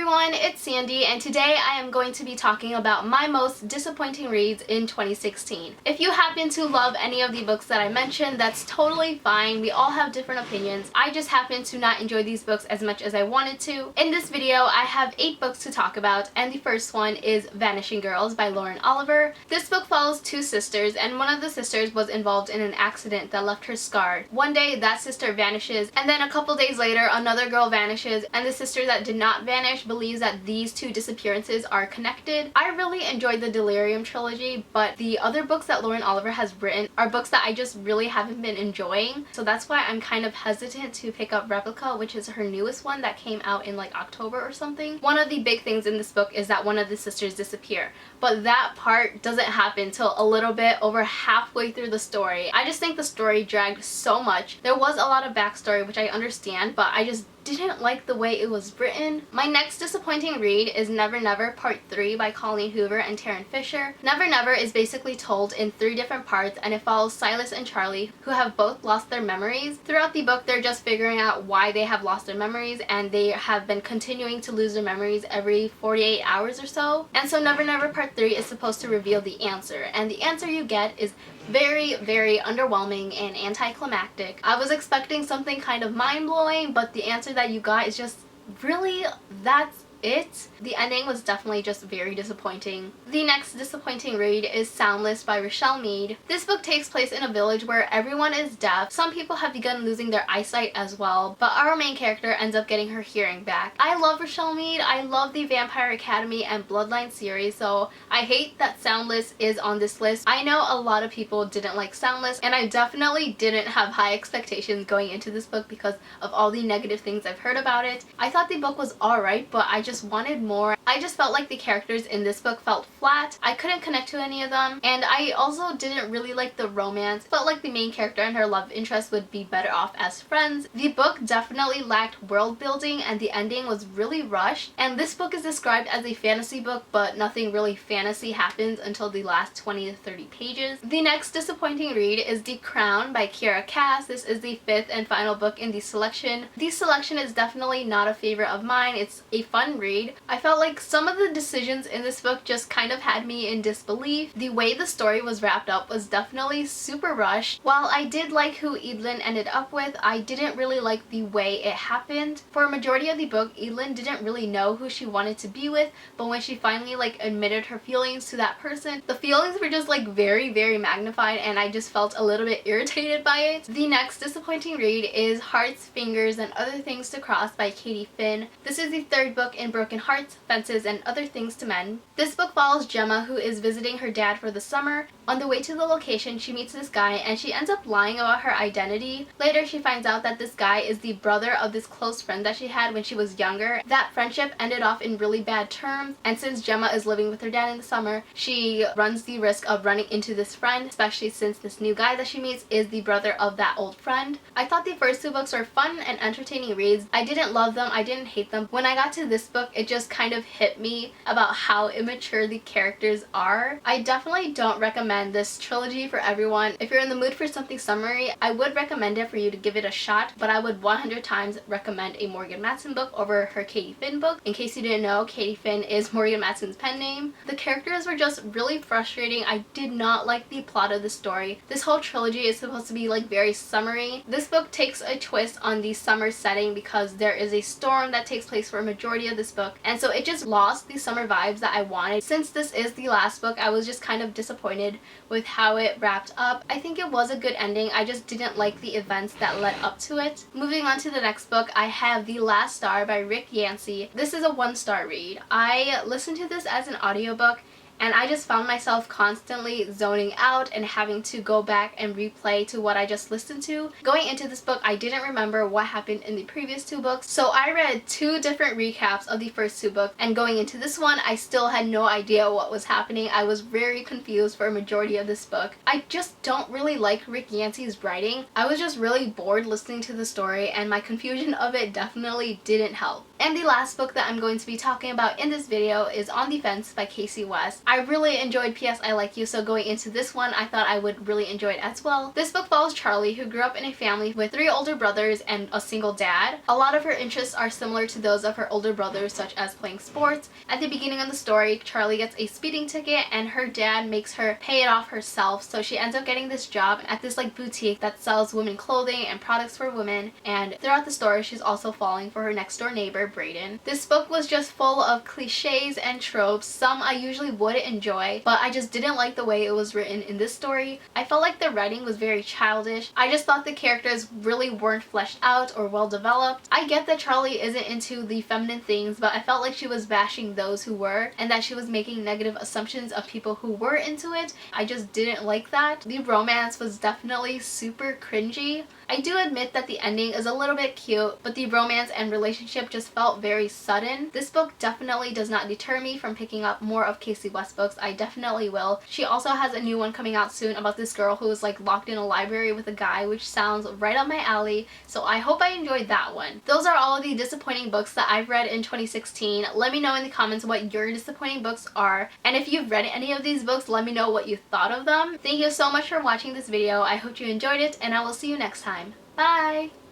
everyone, it's Sandy, and today I am going to be talking about my most disappointing reads in 2016. If you happen to love any of the books that I mentioned, that's totally fine. We all have different opinions. I just happen to not enjoy these books as much as I wanted to. In this video, I have 8 books to talk about, and the first one is Vanishing Girls by Lauren Oliver. This book follows 2 sisters, and one of the sisters was involved in an accident that left her scarred. One day, that sister vanishes, and then a couple days later, another girl vanishes, and the sister that did not vanish believes that these 2 disappearances are connected. I really enjoyed the Delirium trilogy, but the other books that Lauren Oliver has written are books that I just really haven't been enjoying, so that's why I'm kind of hesitant to pick up Replica, which is her newest one that came out in like October or something. One of the big things in this book is that one of the sisters disappear, but that part doesn't happen till a little bit over halfway through the story. I just think the story dragged so much. There was a lot of backstory, which I understand, but I just didn't like the way it was written. My next disappointing read is Never Never Part 3 by Colleen Hoover and Taryn Fisher. Never Never is basically told in 3 different parts, and it follows Silas and Charlie, who have both lost their memories. Throughout the book, they're just figuring out why they have lost their memories, and they have been continuing to lose their memories every 48 hours or so. And so Never Never Part 3 is supposed to reveal the answer, and the answer you get is very, very underwhelming and anticlimactic. I was expecting something kind of mind-blowing, but the answer that you got is just really, that's it. The ending was definitely just very disappointing. The next disappointing read is Soundless by Rochelle Mead. This book takes place in a village where everyone is deaf. Some people have begun losing their eyesight as well, but our main character ends up getting her hearing back. I love Rochelle Mead. I love the Vampire Academy and Bloodline series, so I hate that Soundless is on this list. I know a lot of people didn't like Soundless, and I definitely didn't have high expectations going into this book because of all the negative things I've heard about it. I thought the book was alright, but I just wanted more. I just felt like the characters in this book felt flat. I couldn't connect to any of them, and I also didn't really like the romance. Felt like the main character and her love interest would be better off as friends. The book definitely lacked world building, and the ending was really rushed. And this book is described as a fantasy book, but nothing really fantasy happens until the last 20 to 30 pages. The next disappointing read is The Crown by Kiera Cass. This is the 5th and final book in the selection. The selection is definitely not a favorite of mine. It's a fun read. I felt like some of the decisions in this book just kind of had me in disbelief. The way the story was wrapped up was definitely super rushed. While I did like who Evelyn ended up with, I didn't really like the way it happened. For a majority of the book, Evelyn didn't really know who she wanted to be with, but when she finally admitted her feelings to that person, the feelings were just very, very magnified, and I just felt a little bit irritated by it. The next disappointing read is Hearts, Fingers, and Other Things to Cross by Katie Finn. This is the 3rd book in Broken Hearts, Fences, and Other Things to Mend. This book follows Gemma, who is visiting her dad for the summer. On the way to the location, she meets this guy, and she ends up lying about her identity. Later, she finds out that this guy is the brother of this close friend that she had when she was younger. That friendship ended off in really bad terms, and since Gemma is living with her dad in the summer, she runs the risk of running into this friend, especially since this new guy that she meets is the brother of that old friend. I thought the first 2 books were fun and entertaining reads. I didn't love them, I didn't hate them. When I got to this book, it just kind of hit me about how immature the characters are. I definitely don't recommend this trilogy for everyone. If you're in the mood for something summery, I would recommend it for you to give it a shot, but I would 100 times recommend a Morgan Matson book over her Katie Finn book. In case you didn't know, Katie Finn is Morgan Matson's pen name. The characters were just really frustrating. I did not like the plot of the story. This whole trilogy is supposed to be very summery. This book takes a twist on the summer setting because there is a storm that takes place for a majority of this book, and so it just lost the summer vibes that I wanted. Since this is the last book, I was just kind of disappointed with how it wrapped up. I think it was a good ending, I just didn't like the events that led up to it. Moving on to the next book, I have The Last Star by Rick Yancey. This is a 1-star read. I listened to this as an audiobook, and I just found myself constantly zoning out and having to go back and replay to what I just listened to. Going into this book, I didn't remember what happened in the previous 2 books, so I read 2 different recaps of the first 2 books, and going into this one, I still had no idea what was happening. I was very confused for a majority of this book. I just don't really like Rick Yancey's writing. I was just really bored listening to the story, and my confusion of it definitely didn't help. And the last book that I'm going to be talking about in this video is On the Fence by Casey West. I really enjoyed P.S. I Like You, so going into this one, I thought I would really enjoy it as well. This book follows Charlie, who grew up in a family with 3 older brothers and a single dad. A lot of her interests are similar to those of her older brothers, such as playing sports. At the beginning of the story, Charlie gets a speeding ticket and her dad makes her pay it off herself, so she ends up getting this job at this like boutique that sells women clothing and products for women, and throughout the story she's also falling for her next door neighbor, Brayden. This book was just full of cliches and tropes. Some I usually wouldn't enjoy, but I just didn't like the way it was written in this story. I felt like the writing was very childish. I just thought the characters really weren't fleshed out or well developed. I get that Charlie isn't into the feminine things, but I felt like she was bashing those who were, and that she was making negative assumptions of people who were into it. I just didn't like that. The romance was definitely super cringy. I do admit that the ending is a little bit cute, but the romance and relationship just felt very sudden. This book definitely does not deter me from picking up more of Casey West books. I definitely will. She also has a new one coming out soon about this girl who is like locked in a library with a guy, which sounds right up my alley, so I hope I enjoyed that one. Those are all of the disappointing books that I've read in 2016. Let me know in the comments what your disappointing books are, and if you've read any of these books, let me know what you thought of them. Thank you so much for watching this video. I hope you enjoyed it, and I will see you next time. Bye!